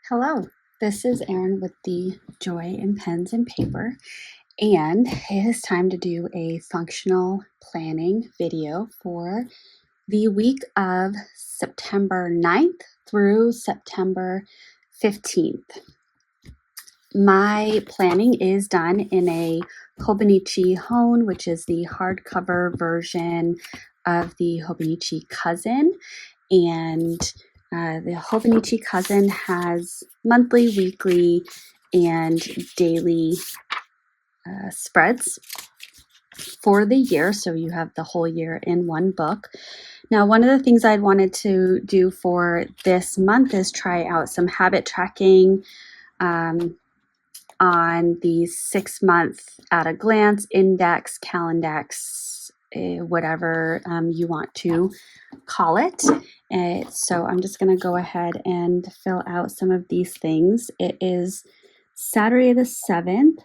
Hello, this is Erin with the Joy in Pens and Paper, and it is time to do a functional planning video for the week of September 9th through September 15th. My planning is done in a Hobonichi Hone, which is the hardcover version of the Hobonichi Cousin, and the Hobonichi Cousin has monthly, weekly, and daily spreads for the year. So you have the whole year in one book. Now, one of the things I wanted to do for this month is try out some habit tracking on the 6-month at a glance index, Calendex, whatever you want to call it. So I'm just going to go ahead and fill out some of these things. It is Saturday the 7th.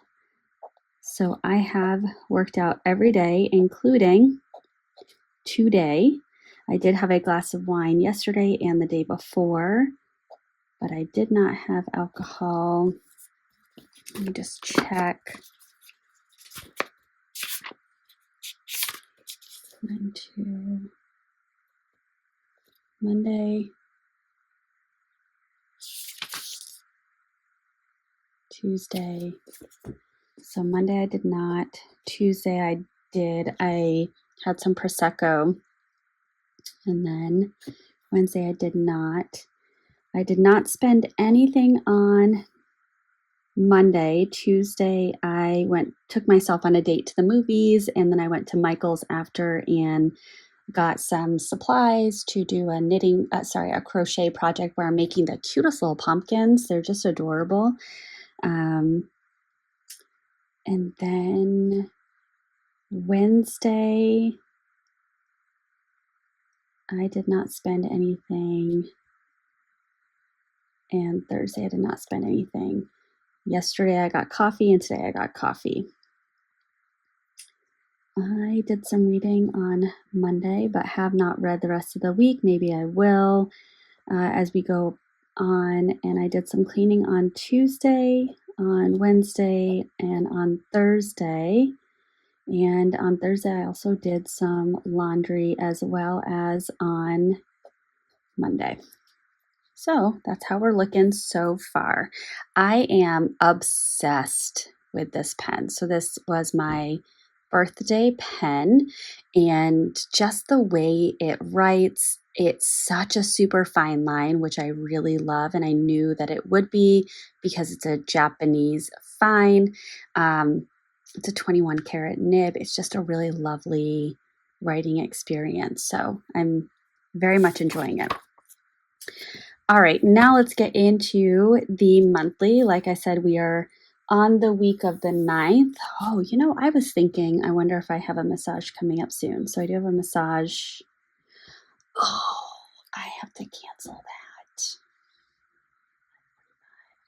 So I have worked out every day, including today. I did have a glass of wine yesterday and the day before, but I did not have alcohol. Let me just check. 9, 2, Monday, Tuesday. So Monday I did not. Tuesday I did. I had some Prosecco. And then Wednesday I did not. I did not spend anything on Monday. Tuesday I took myself on a date to the movies, and then I went to Michael's after and got some supplies to do a crochet project where I'm making the cutest little pumpkins. They're just adorable. And then Wednesday, I did not spend anything. And Thursday, I did not spend anything. Yesterday, I got coffee, and today I got coffee. I did some reading on Monday, but have not read the rest of the week. Maybe I will as we go on. And I did some cleaning on Tuesday, on Wednesday, and on Thursday. And on Thursday, I also did some laundry as well as on Monday. So that's how we're looking so far. I am obsessed with this pen. So this was my birthday pen, and just the way it writes, it's such a super fine line, which I really love, and I knew that it would be because it's a Japanese fine. It's a 21 karat nib. It's just a really lovely writing experience. So I'm very much enjoying it. All right, now let's get into the monthly. Like I said, we are on the week of the 9th. Oh, I was thinking, I wonder if I have a massage coming up soon. So I do have a massage. Oh, I have to cancel that.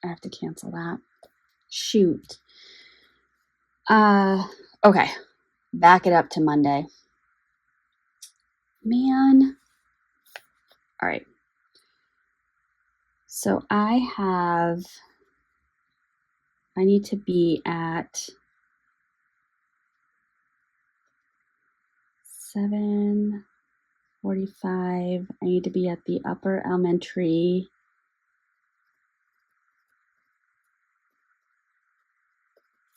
I have to cancel that. Shoot. Okay. Back it up to Monday. Man. All right. So I need to be at 7:45. I need to be at the upper elementary.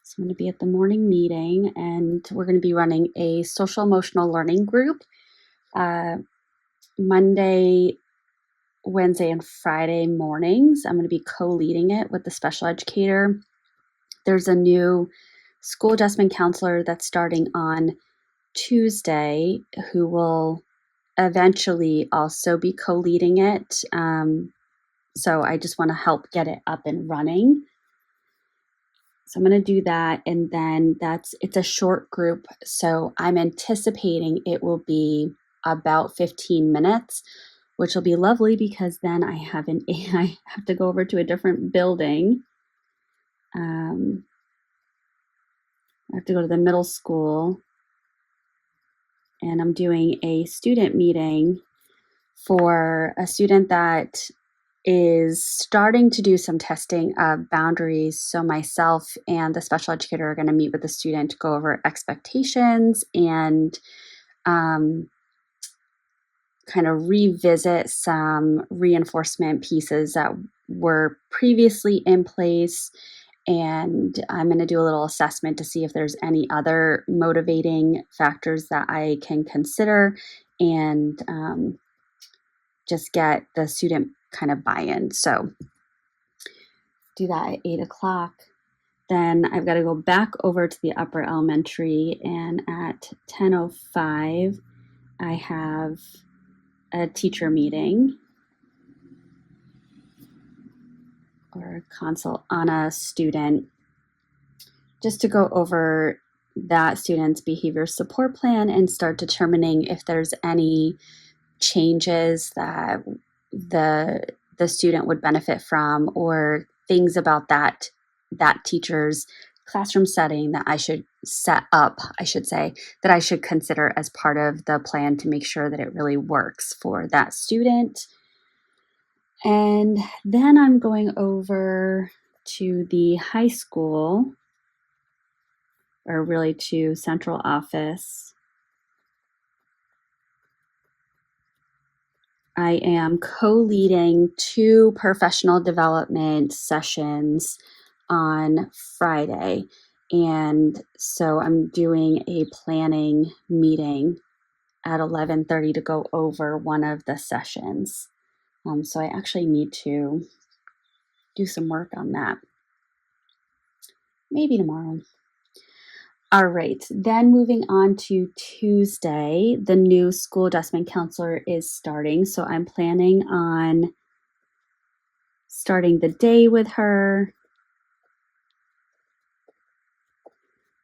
So I'm going to be at the morning meeting, and we're going to be running a social emotional learning group Monday, Wednesday, and Friday mornings. I'm going to be co-leading it with the special educator. There's a new school adjustment counselor that's starting on Tuesday who will eventually also be co-leading it. So I just want to help get it up and running. So I'm going to do that, and then it's a short group, so I'm anticipating it will be about 15 minutes, which will be lovely because then I have to go over to a different building. I have to go to the middle school, and I'm doing a student meeting for a student that is starting to do some testing of boundaries. So myself and the special educator are going to meet with the student to go over expectations and kind of revisit some reinforcement pieces that were previously in place. And I'm going to do a little assessment to see if there's any other motivating factors that I can consider and just get the student kind of buy-in. So do that at 8 o'clock. Then I've got to go back over to the upper elementary, and at 10:05, I have a teacher meeting or a consult on a student just to go over that student's behavior support plan and start determining if there's any changes that the student would benefit from, or things about that teacher's classroom setting that I should set up, I should say, that I should consider as part of the plan to make sure that it really works for that student. And then I'm going over to the high school, or really to central office. I am co-leading 2 professional development sessions on Friday. And so I'm doing a planning meeting at 11:30 to go over one of the sessions. So I actually need to do some work on that. Maybe tomorrow. All right, then moving on to Tuesday, the new school adjustment counselor is starting. So I'm planning on starting the day with her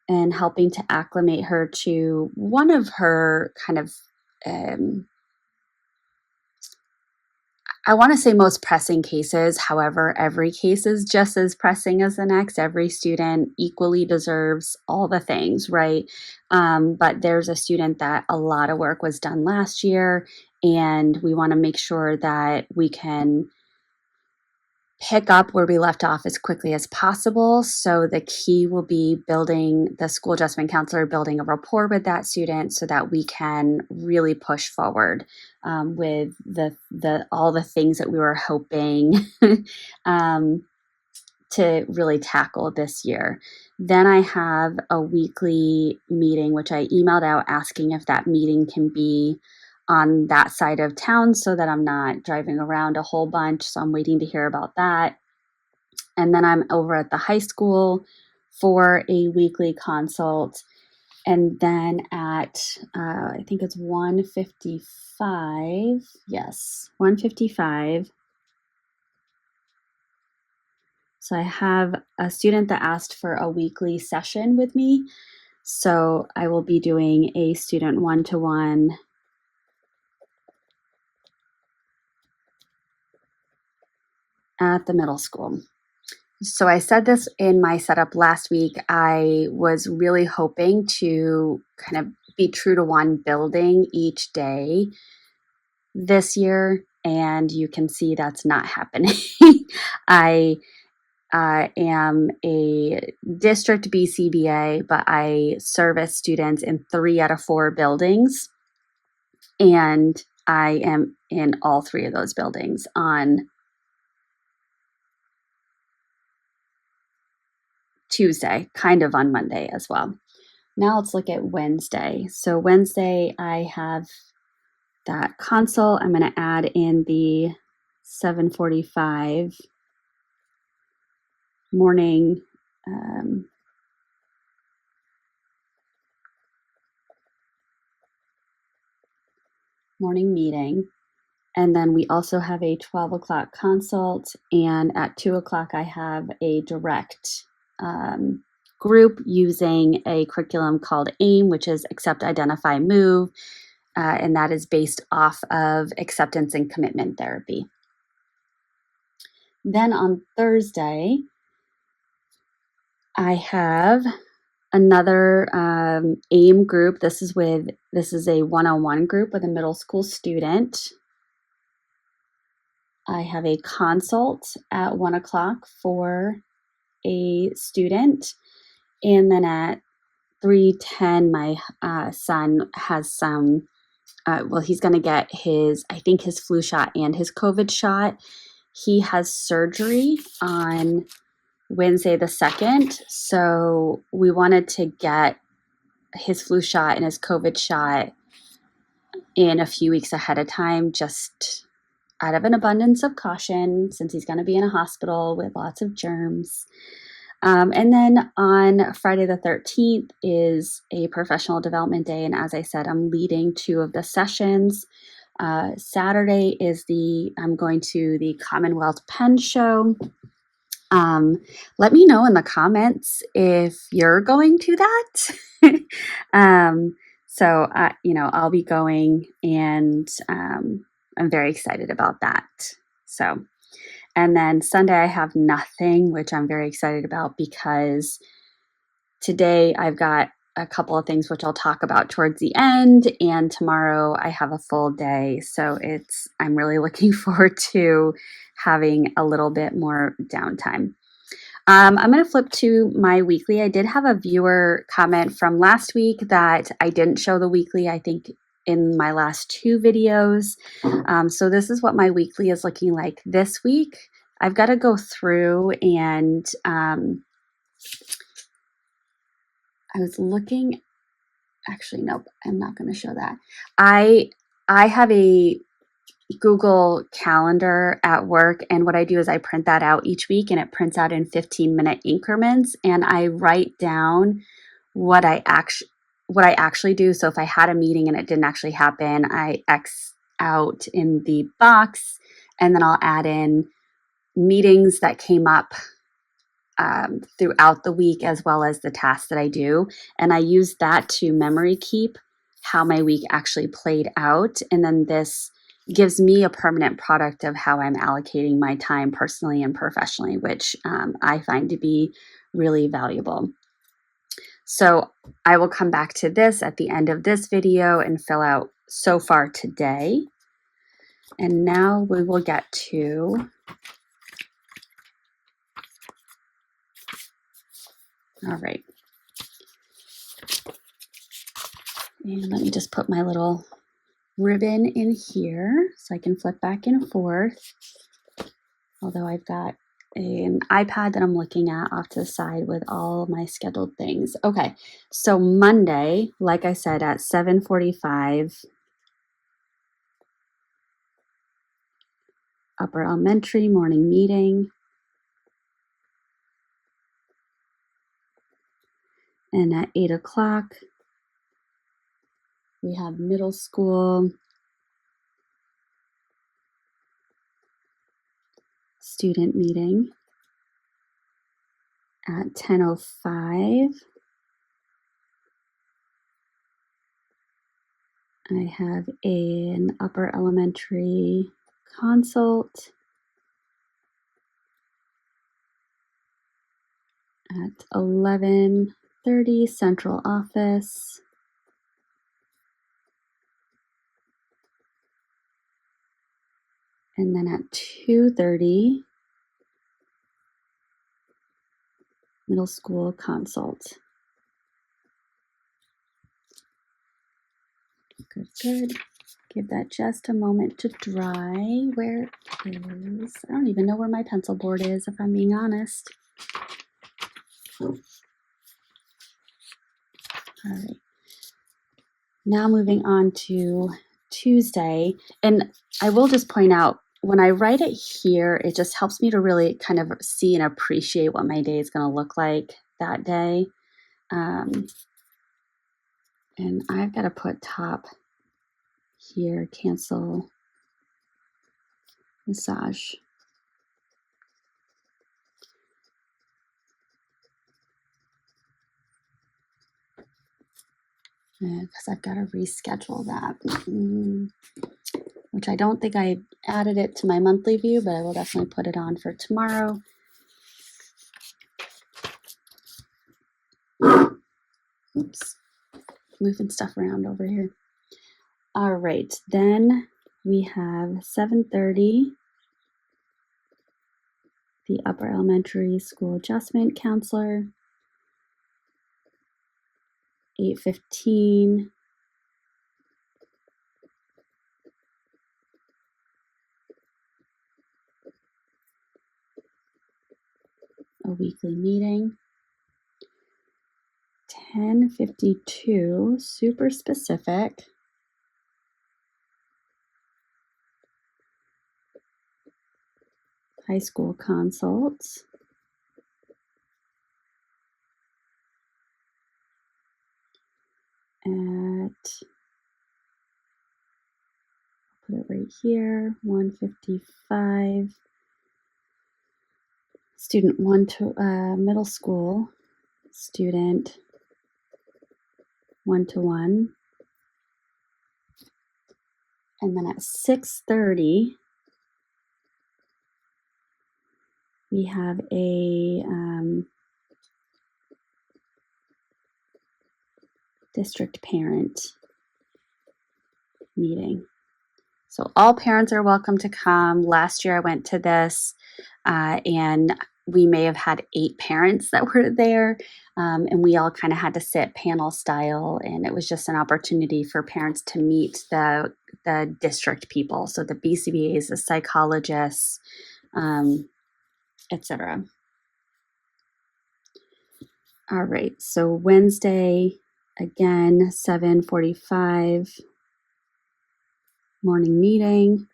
and helping to acclimate her to one of her kind of, I want to say most pressing cases. However, every case is just as pressing as the next. Every student equally deserves all the things, right? But there's a student that a lot of work was done last year, and we want to make sure that we can pick up where we left off as quickly as possible. So the key will be building the school adjustment counselor, building a rapport with that student so that we can really push forward with the all the things that we were hoping to really tackle this year. Then I have a weekly meeting, which I emailed out asking if that meeting can be on that side of town so that I'm not driving around a whole bunch. So I'm waiting to hear about that. And then I'm over at the high school for a weekly consult. And then at, I think it's 1:55. Yes, 1:55. So I have a student that asked for a weekly session with me. So I will be doing a student one-to-one at the middle school. So I said this in my setup last week. I was really hoping to kind of be true to one building each day this year, and you can see that's not happening. I am a district BCBA, but I service students in 3 out of 4 buildings, and I am in all 3 of those buildings on Tuesday, kind of on Monday as well. Now let's look at Wednesday. So Wednesday, I have that consult. I'm going to add in the 7:45 morning morning meeting. And then we also have a 12 o'clock consult. And at 2 o'clock, I have a direct group using a curriculum called AIM, which is Accept, Identify, Move. And that is based off of acceptance and commitment therapy. Then on Thursday, I have another AIM group. This is a one-on-one group with a middle school student. I have a consult at 1 o'clock for a student. And then at 3:10, my son has some, he's going to get I think his flu shot and his COVID shot. He has surgery on Wednesday the 2nd. So we wanted to get his flu shot and his COVID shot in a few weeks ahead of time, just out of an abundance of caution, since he's going to be in a hospital with lots of germs. And then on Friday the 13th is a professional development day. And as I said, I'm leading 2 of the sessions. Saturday is I'm going to the Commonwealth Pen Show. Let me know in the comments if you're going to that. So, I'll be going, and I'm very excited about that. So, and then Sunday I have nothing, which I'm very excited about, because today I've got a couple of things which I'll talk about towards the end, and tomorrow I have a full day. So I'm really looking forward to having a little bit more downtime. I'm going to flip to my weekly. I did have a viewer comment from last week that I didn't show the weekly, I think, in my last 2 videos. So this is what my weekly is looking like this week. I've got to go through, and I was looking, actually, nope, I'm not going to show that. I have a Google Calendar at work, and what I do is I print that out each week, and it prints out in 15-minute increments, and I write down what I actually do. So if I had a meeting and it didn't actually happen, I X out in the box, and then I'll add in meetings that came up throughout the week, as well as the tasks that I do, and I use that to memory keep how my week actually played out, and then this gives me a permanent product of how I'm allocating my time personally and professionally, which I find to be really valuable. So I will come back to this at the end of this video and fill out so far today. And now we will get to all right. And let me just put my little ribbon in here so I can flip back and forth. Although I've got an iPad that I'm looking at off to the side with all my scheduled things. Okay, so Monday, like I said, at 7:45, upper elementary morning meeting. And at 8 o'clock, we have middle school student meeting. At 10:05, I have an upper elementary consult. At 11:30, central office. And then at 2:30, middle school consult. Good, good. Give that just a moment to dry. Where is, I don't even know where my pencil board is, if I'm being honest. All right. Now moving on to Tuesday. And I will just point out, when I write it here, it just helps me to really kind of see and appreciate what my day is going to look like that day. And I've got to put top here, cancel massage. Because I've got to reschedule that, which I don't think I added it to my monthly view, but I will definitely put it on for tomorrow. Oops, moving stuff around over here. All right, then we have 7:30 the upper elementary school adjustment counselor, 8:15. A weekly meeting. 10:52, super specific. High school consults. At, put it right here, 1:55. Student one to middle school, student 1-to-1. And then at 6:30, we have a district parent meeting. So all parents are welcome to come. Last year I went to this and we may have had 8 parents that were there, and we all kind of had to sit panel style, and it was just an opportunity for parents to meet the district people, so the BCBAs, the psychologists, etc. All right, so Wednesday, again, 7:45, morning meeting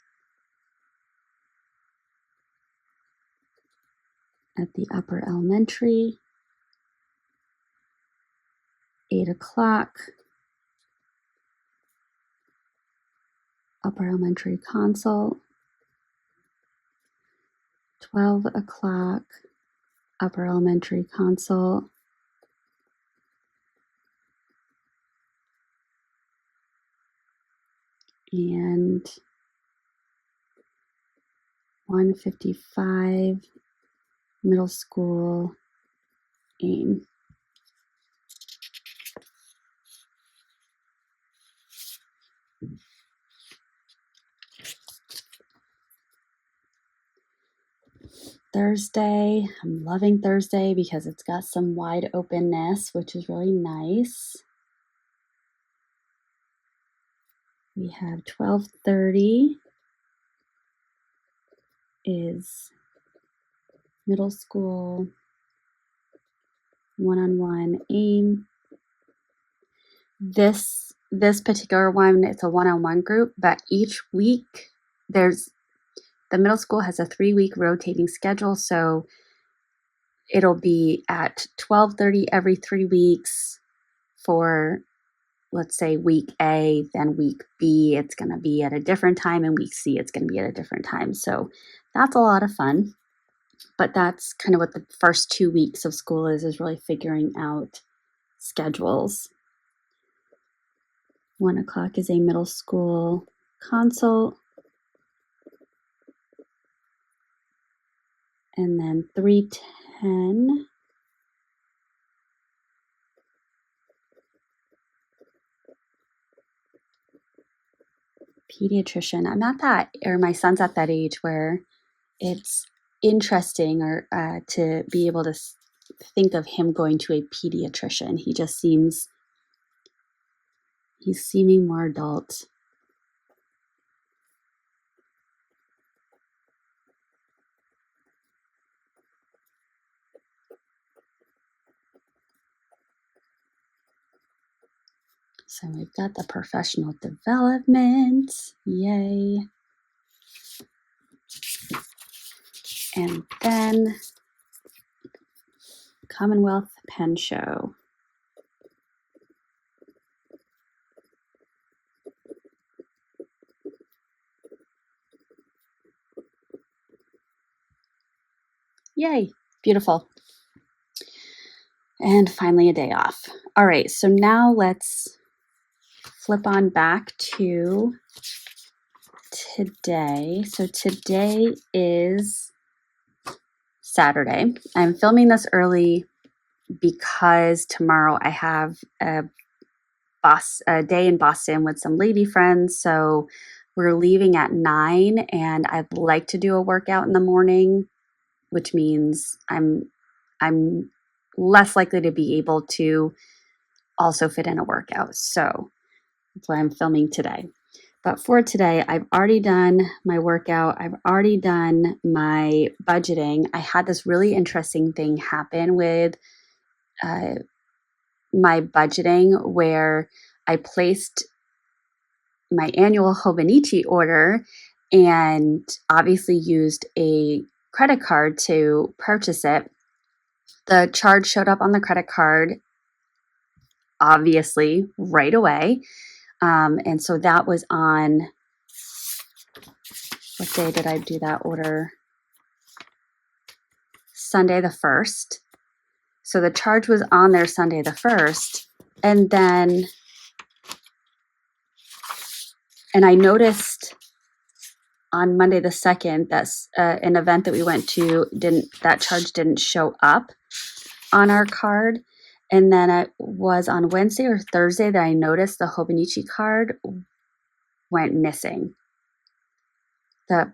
at the upper elementary. 8 o'clock, upper elementary consult. 12 o'clock, upper elementary consult. And 1:55, middle school AIM. Thursday, I'm loving Thursday because it's got some wide openness, which is really nice. We have 12:30 is middle school one-on-one AIM. This particular one, it's a one-on-one group, but each week the middle school has a 3-week rotating schedule, so it'll be at 12:30 every 3 weeks for, let's say, week A, then week B, it's going to be at a different time, and week C, it's going to be at a different time. So that's a lot of fun. But that's kind of what the first 2 weeks of school is really figuring out schedules. 1 o'clock is a middle school consult. And then 3:10 pediatrician. I'm at that, or my son's at that age where it's interesting or to be able to think of him going to a pediatrician. He's seeming more adult. So we've got the professional development, yay. And then Commonwealth Pen Show. Yay, beautiful. And finally a day off. All right, so now let's flip on back to today. So today is Saturday. I'm filming this early because tomorrow I have a day in Boston with some lady friends. So we're leaving at 9, and I'd like to do a workout in the morning. which means I'm less likely to be able to also fit in a workout. So that's why I'm filming today. But for today, I've already done my workout. I've already done my budgeting. I had this really interesting thing happen with my budgeting where I placed my annual Hobonichi order and obviously used a credit card to purchase it. The charge showed up on the credit card, obviously, right away. And so that was on, what day did I do that order? Sunday the 1st. So the charge was on there Sunday the 1st. And I noticed on Monday the 2nd that an event that we went to that charge didn't show up on our card. And then it was on Wednesday or Thursday that I noticed the Hobonichi card went missing. I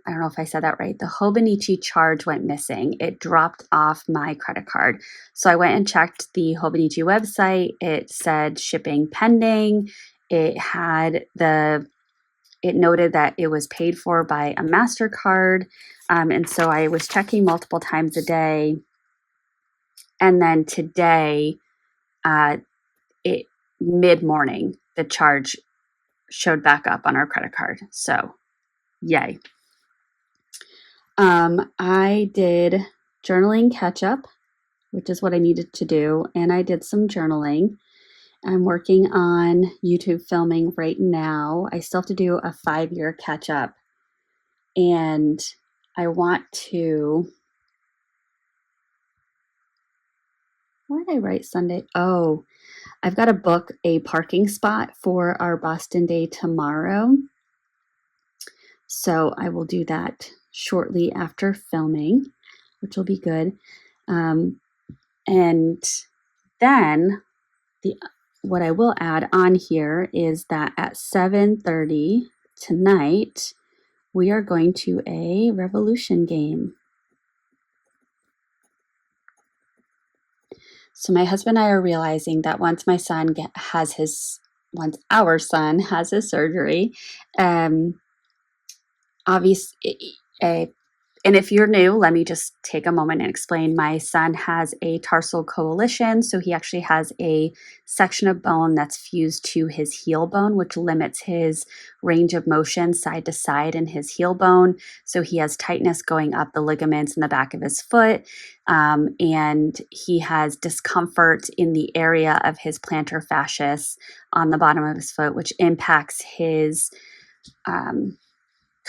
don't know if I said that right. The Hobonichi charge went missing. It dropped off my credit card. So I went and checked the Hobonichi website. It said shipping pending. It noted that it was paid for by a MasterCard. And so I was checking multiple times a day. And then today, mid-morning, the charge showed back up on our credit card. So yay. I did journaling catch up, which is what I needed to do. And I did some journaling. I'm working on YouTube filming right now. I still have to do a 5-year catch up. And I want to, why did I write Sunday? Oh, I've got to book a parking spot for our Boston Day tomorrow. So I will do that shortly after filming, which will be good. And then what I will add on here is that at 7:30 tonight, we are going to a Revolution game. So my husband and I are realizing that once our son has his surgery, obviously, and if you're new, let me just take a moment and explain. My son has a tarsal coalition, so he actually has a section of bone that's fused to his heel bone, which limits his range of motion side to side in his heel bone. So he has tightness going up the ligaments in the back of his foot, and he has discomfort in the area of his plantar fasciitis on the bottom of his foot, which impacts his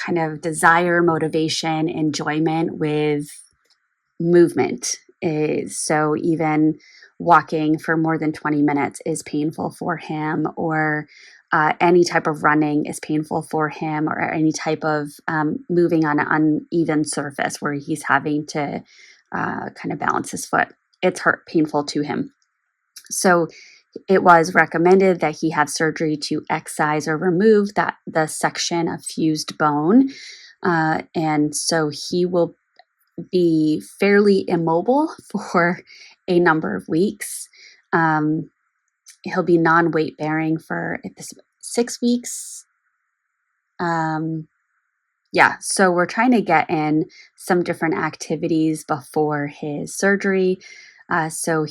kind of desire, motivation, enjoyment with movement. So even walking for more than 20 minutes is painful for him, or any type of running is painful for him, or any type of moving on an uneven surface where he's having to kind of balance his foot. It's painful to him. So it was recommended that he have surgery to excise or remove the section of fused bone. And so he will be fairly immobile for a number of weeks. He'll be non-weight bearing for 6 weeks. So we're trying to get in some different activities before his surgery. So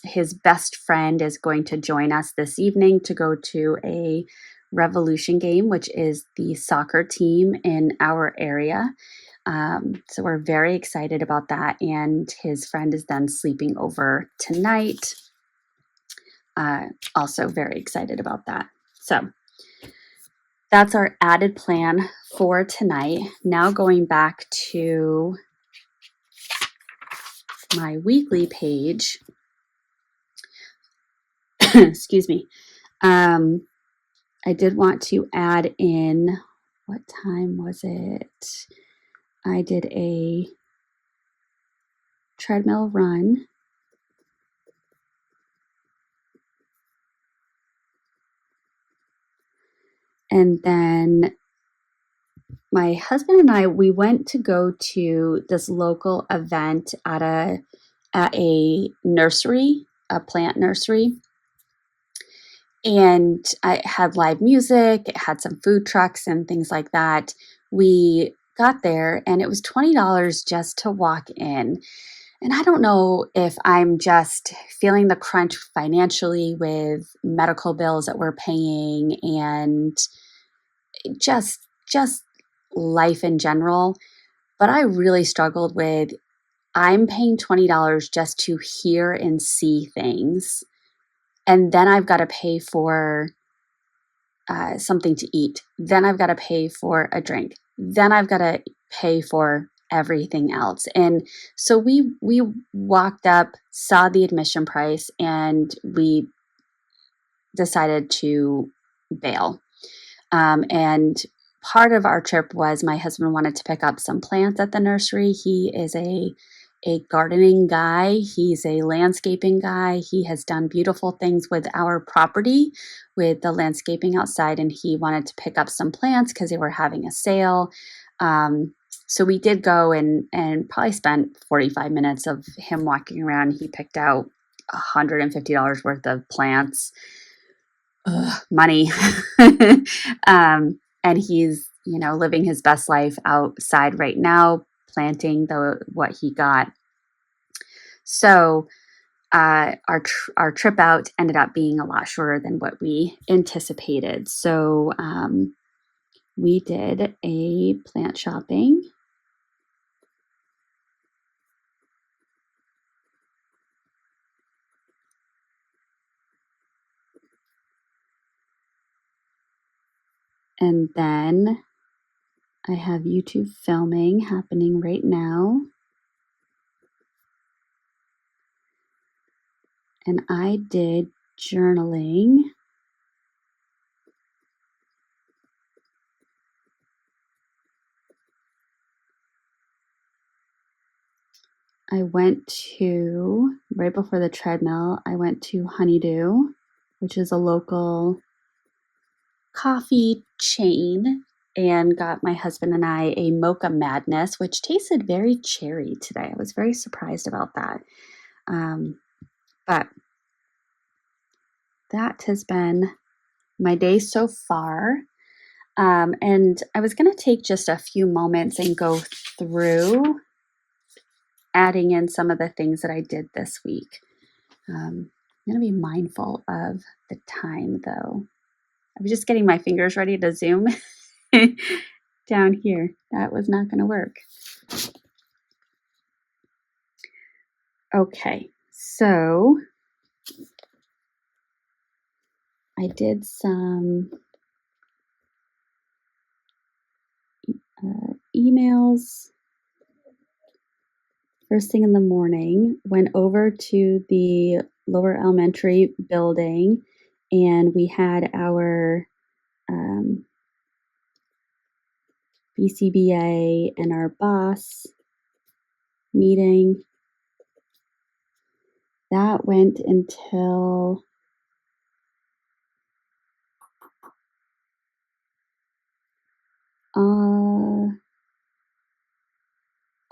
his best friend is going to join us this evening to go to a Revolution game, which is the soccer team in our area. So we're very excited about that. And his friend is then sleeping over tonight. Also very excited about that. So that's our added plan for tonight. Now going back to my weekly page. Excuse me. I did want to add in, what time was it? I did a treadmill run. And then my husband and I, we went to go to this local event at a nursery, a plant nursery. And it had live music, it had some food trucks and things like that. We got there and it was $20 just to walk in. And I don't know if I'm just feeling the crunch financially with medical bills that we're paying and just life in general, but I really struggled with I'm paying $20 just to hear and see things. And then I've got to pay for something to eat. Then I've got to pay for a drink. Then I've got to pay for everything else. And so we walked up, saw the admission price, and we decided to bail. And part of our trip was my husband wanted to pick up some plants at the nursery. He is a gardening guy. He's a landscaping guy. He has done beautiful things with our property, with the landscaping outside, and he wanted to pick up some plants because they were having a sale. So we did go and probably spent 45 minutes of him walking around. He picked out $150 worth of plants. Money. And he's, living his best life outside right now, planting what he got. So our trip out ended up being a lot shorter than what we anticipated. So we did a plant shopping. And then I have YouTube filming happening right now. And I did journaling. I went to, right before the treadmill, I went to Honeydew, which is a local coffee chain, and got my husband and I a Mocha Madness, which tasted very cherry today. I was very surprised about that. But that has been my day so far. And I was going to take just a few moments and go through adding in some of the things that I did this week. I'm going to be mindful of the time, though. I was just getting my fingers ready to zoom down here. That was not going to work. Okay, so I did some emails first thing in the morning, went over to the lower elementary building, and we had our BCBA and our boss meeting. That went until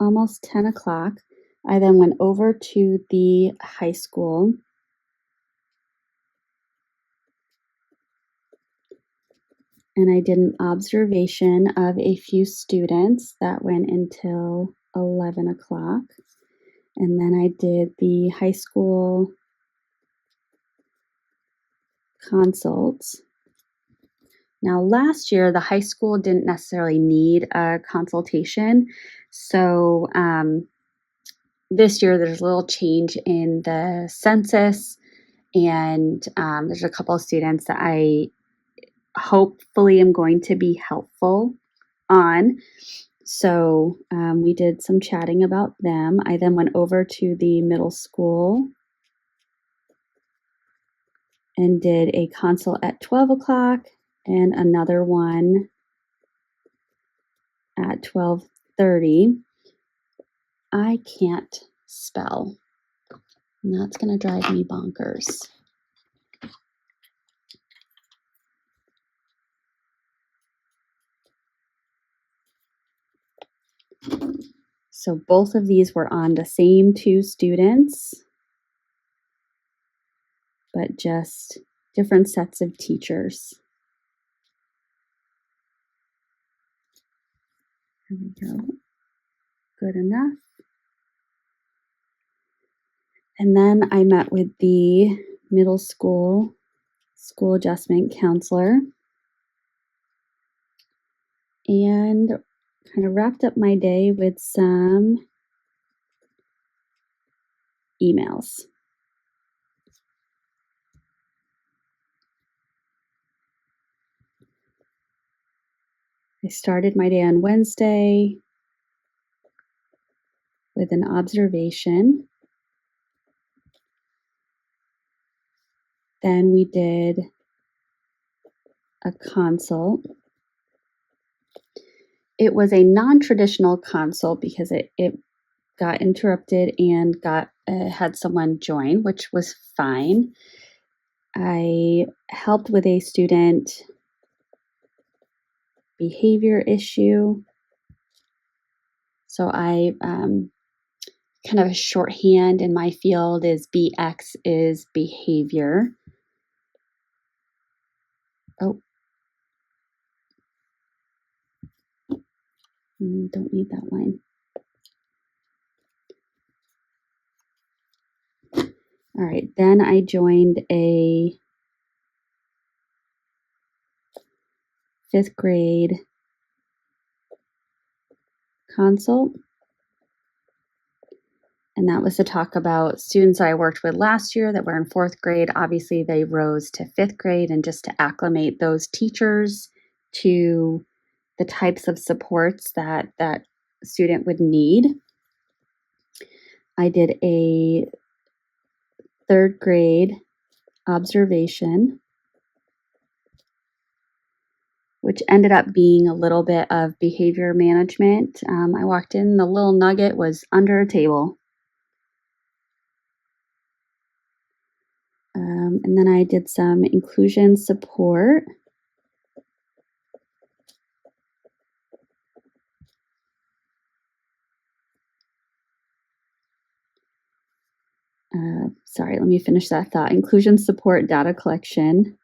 almost 10 o'clock. I then went over to the high school and I did an observation of a few students. That went until 11 o'clock. And then I did the high school consults. Now, last year, the high school didn't necessarily need a consultation. So this year, there's a little change in the census, and there's a couple of students that I hopefully am going to be helpful on. So we did some chatting about them. I then went over to the middle school and did a consult at 12 o'clock and another one at 12:30. I can't spell, and that's going to drive me bonkers. So both of these were on the same 2 students, but just different sets of teachers. There we go. Good enough. And then I met with the middle school adjustment counselor and kind of wrapped up my day with some emails. I started my day on Wednesday with an observation. Then we did a consult. It was a non-traditional consult because it got interrupted and had someone join, which was fine. I helped with a student behavior issue. So I kind of a shorthand in my field is BX is behavior. Oh, don't need that line. All right, then I joined a 5th grade consult. And that was to talk about students that I worked with last year that were in 4th grade. Obviously, they rose to 5th grade, and just to acclimate those teachers to the types of supports that that student would need. I did a 3rd grade observation, which ended up being a little bit of behavior management. I walked in, the little nugget was under a table. And then I did some inclusion support. Sorry, let me finish that thought. Inclusion support data collection.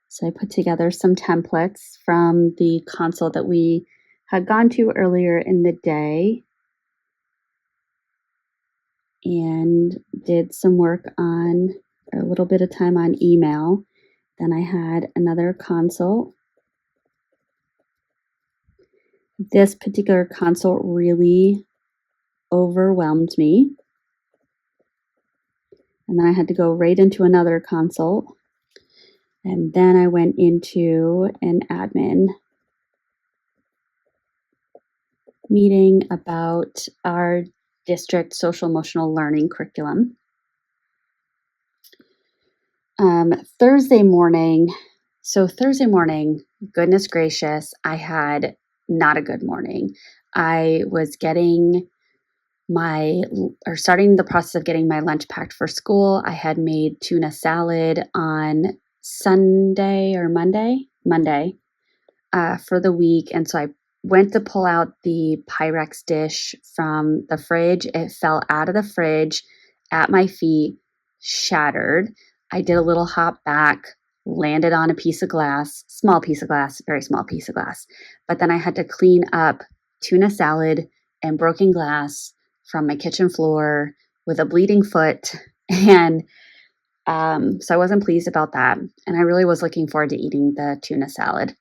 So I put together some templates from the consult that we had gone to earlier in the day and did some work on, or a little bit of time on email. Then I had another consult. This particular consult really overwhelmed me. And then I had to go right into another consult. And then I went into an admin meeting about our district social emotional learning curriculum. Thursday morning, goodness gracious, I had not a good morning. I was starting the process of getting my lunch packed for school. I had made tuna salad on Sunday or Monday for the week. And so I went to pull out the Pyrex dish from the fridge. It fell out of the fridge at my feet, shattered. I did a little hop back, landed on a piece of glass, small piece of glass, very small piece of glass. But then I had to clean up tuna salad and broken glass from my kitchen floor with a bleeding foot. And so I wasn't pleased about that. And I really was looking forward to eating the tuna salad.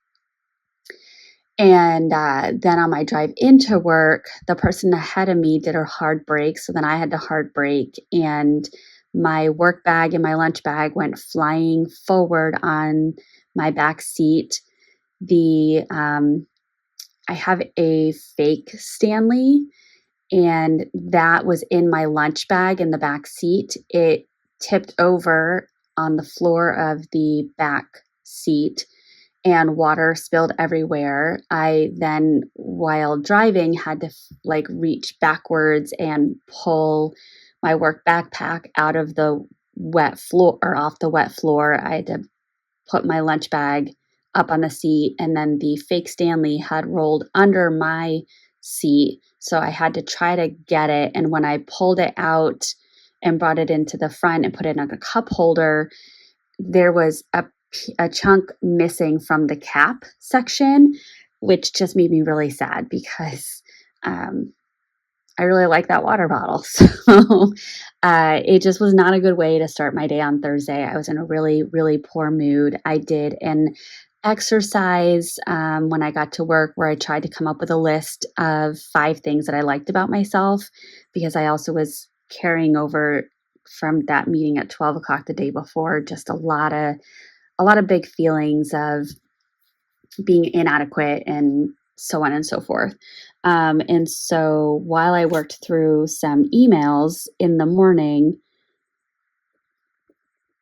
And then on my drive into work, the person ahead of me did her hard brake. So then I had to hard brake, and my work bag and my lunch bag went flying forward on my back seat. I have a fake Stanley, and that was in my lunch bag in the back seat. It tipped over on the floor of the back seat, and water spilled everywhere. I then, while driving, had to reach backwards and pull my work backpack out of the wet floor, or off the wet floor. I had to put my lunch bag up on the seat, and then the fake Stanley had rolled under my seat. So I had to try to get it. And when I pulled it out and brought it into the front and put it in a cup holder, there was a chunk missing from the cap section, which just made me really sad because I really like that water bottle. So it just was not a good way to start my day on Thursday. I was in a really, really poor mood. I did an exercise when I got to work where I tried to come up with a list of 5 things that I liked about myself, because I also was carrying over from that meeting at 12 o'clock the day before, just a lot of big feelings of being inadequate and so on and so forth. And so while I worked through some emails in the morning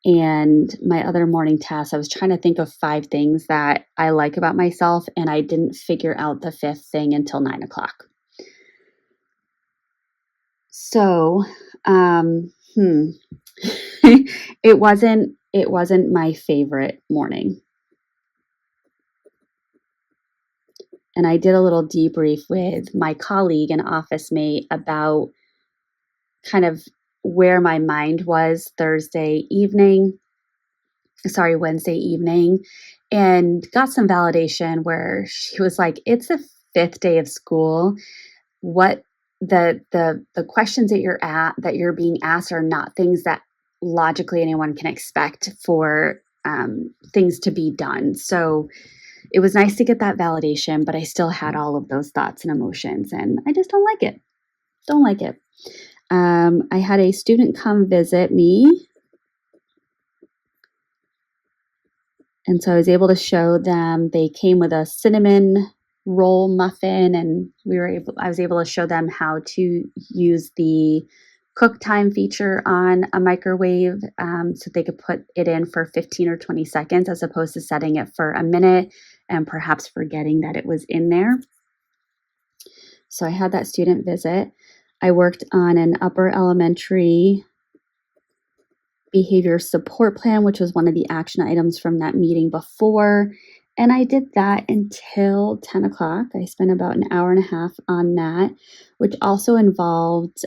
and my other morning tasks, I was trying to think of 5 things that I like about myself, and I didn't figure out the 5th thing until 9 o'clock. So, it wasn't my favorite morning. And I did a little debrief with my colleague and office mate about kind of where my mind was Wednesday evening, and got some validation where she was like, it's the 5th day of school. What the questions that you're being asked are not things that logically anyone can expect for things to be done. So it was nice to get that validation, but I still had all of those thoughts and emotions, and I just don't like it. Don't like it. I had a student come visit me, and so I was able to show them. They came with a cinnamon roll muffin, and I was able to show them how to use the cook time feature on a microwave, so they could put it in for 15 or 20 seconds as opposed to setting it for a minute and perhaps forgetting that it was in there. So I had that student visit. I worked on an upper elementary behavior support plan, which was one of the action items from that meeting before. And I did that until 10 o'clock. I spent about an hour and a half on that, which also involved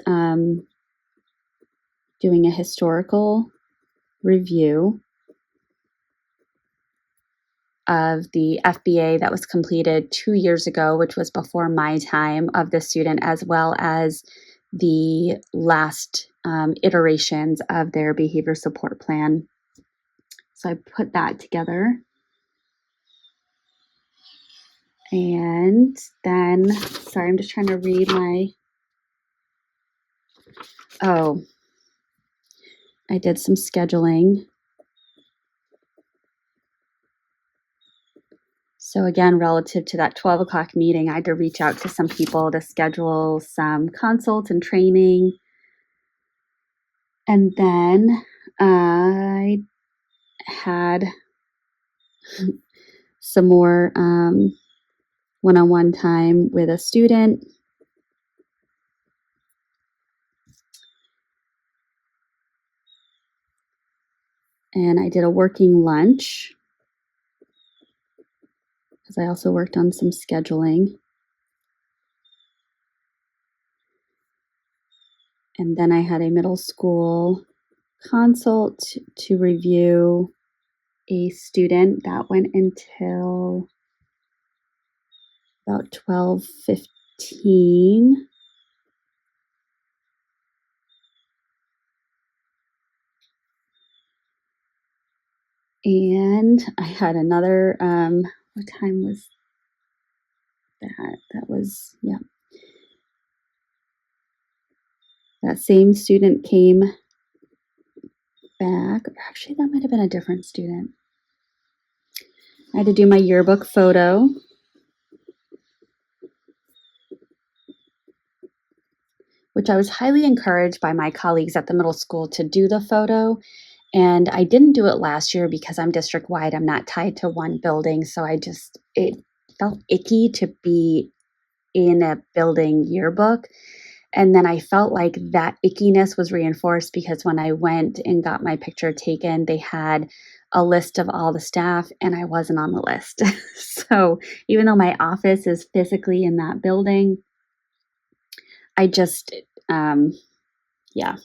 doing a historical review of the FBA that was completed 2 years ago, which was before my time, of the student, as well as the last iterations of their behavior support plan. So I put that together. And then, sorry, I'm just trying to read I did some scheduling. So again, relative to that 12 o'clock meeting, I had to reach out to some people to schedule some consults and training. And then I had some more one-on-one time with a student. And I did a working lunch, because I also worked on some scheduling. And then I had a middle school consult to review a student. That went until about 12:15. And I had another, what time was that? That was, yeah. That same student came back. Actually, that might have been a different student. I had to do my yearbook photo. Which I was highly encouraged by my colleagues at the middle school to do the photo. And I didn't do it last year because I'm district-wide. I'm not tied to one building. So it felt icky to be in a building yearbook. And then I felt like that ickiness was reinforced because when I went and got my picture taken, they had a list of all the staff, and I wasn't on the list. So even though my office is physically in that building, I just, yeah.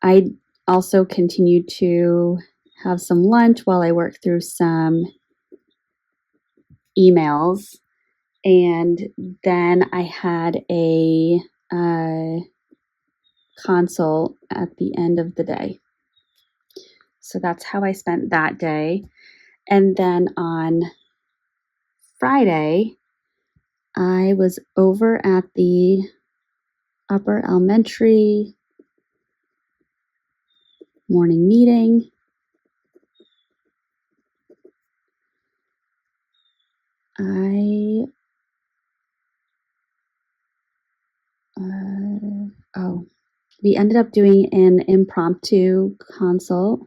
I also continued to have some lunch while I worked through some emails. And then I had a consult at the end of the day. So that's how I spent that day. And then on Friday, I was over at the upper elementary morning meeting. We ended up doing an impromptu consult.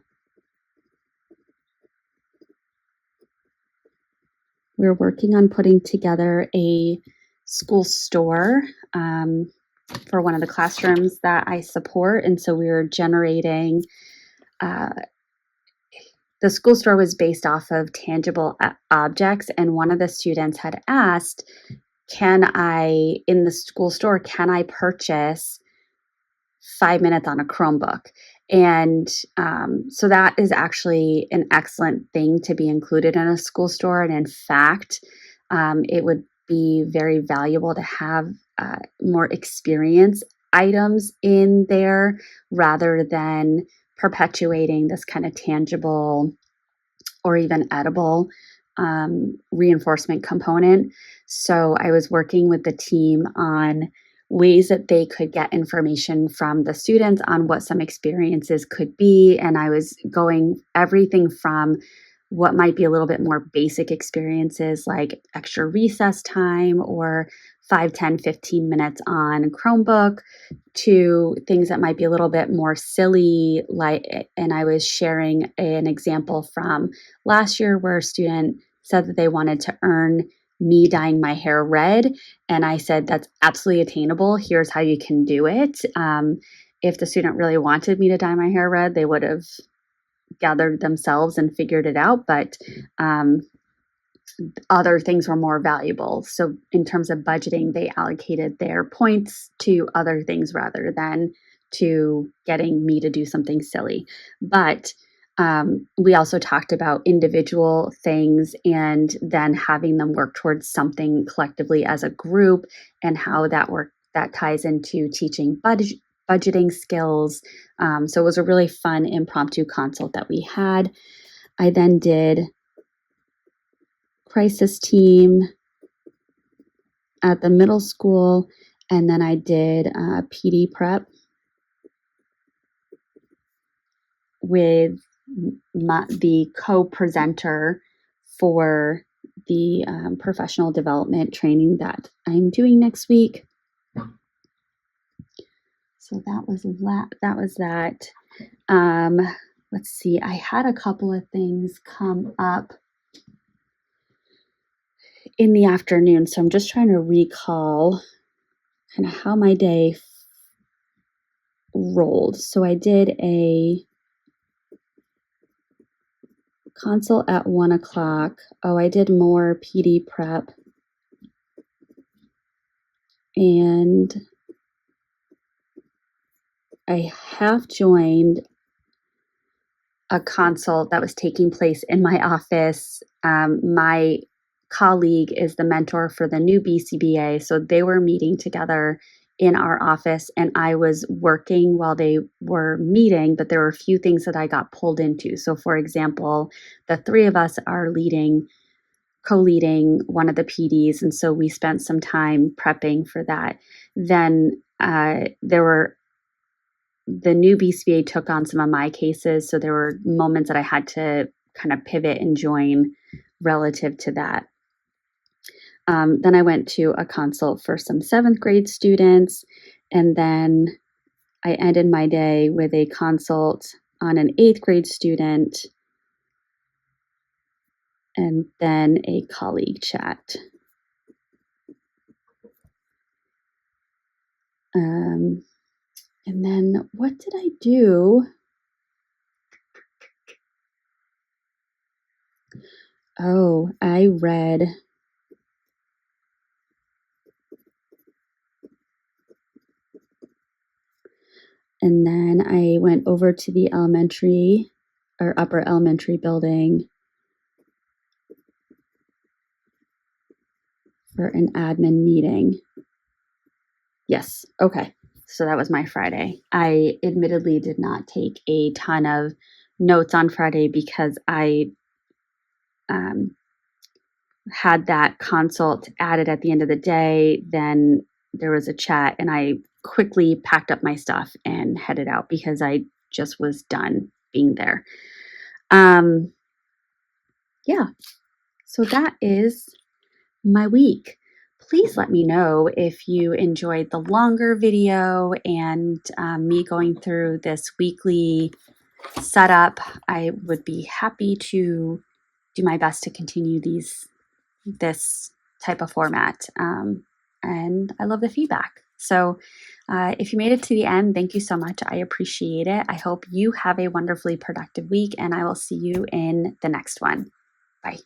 We're working on putting together a school store for one of the classrooms that I support. And so we were generating, the school store was based off of tangible objects. And one of the students had asked, in the school store, can I purchase 5 minutes on a Chromebook? And so that is actually an excellent thing to be included in a school store. And in fact, it would be very valuable to have more experience items in there rather than perpetuating this kind of tangible or even edible reinforcement component. So I was working with the team on ways that they could get information from the students on what some experiences could be. And I was going everything from what might be a little bit more basic experiences like extra recess time or 5, 10, 15 minutes on Chromebook to things that might be a little bit more silly. And I was sharing an example from last year where a student said that they wanted to earn me dyeing my hair red. And I said, that's absolutely attainable. Here's how you can do it. If the student really wanted me to dye my hair red, they would have gathered themselves and figured it out. But other things were more valuable. So in terms of budgeting, they allocated their points to other things rather than to getting me to do something silly. But we also talked about individual things and then having them work towards something collectively as a group and how that ties into teaching budgeting skills. So it was a really fun impromptu consult that we had. I then did crisis team at the middle school, and then I did PD prep with the co-presenter for the professional development training that I'm doing next week. So that was that. Let's see, I had a couple of things come up in the afternoon, so I'm just trying to recall kind of how my day rolled. So I did a consult at 1:00. Oh, I did more PD prep. And I half joined a consult that was taking place in my office. My colleague is the mentor for the new BCBA. So they were meeting together in our office, and I was working while they were meeting, but there were a few things that I got pulled into. So, for example, the three of us are co-leading one of the PDs, and so we spent some time prepping for that. Then the new BCBA took on some of my cases, so there were moments that I had to kind of pivot and join relative to that. Then I went to a consult for some 7th grade students, and then I ended my day with a consult on an 8th grade student, and then a colleague chat. And then what did I do? Oh, I read and then I went over to the elementary or upper elementary building for an admin meeting. Yes. Okay. So that was my Friday. I admittedly did not take a ton of notes on Friday because I had that consult added at the end of the day. Then there was a chat, and I quickly packed up my stuff and headed out because I just was done being there. Yeah. So that is my week. Please let me know if you enjoyed the longer video and me going through this weekly setup. I would be happy to do my best to continue this type of format. And I love the feedback. So if you made it to the end, thank you so much. I appreciate it. I hope you have a wonderfully productive week, and I will see you in the next one. Bye.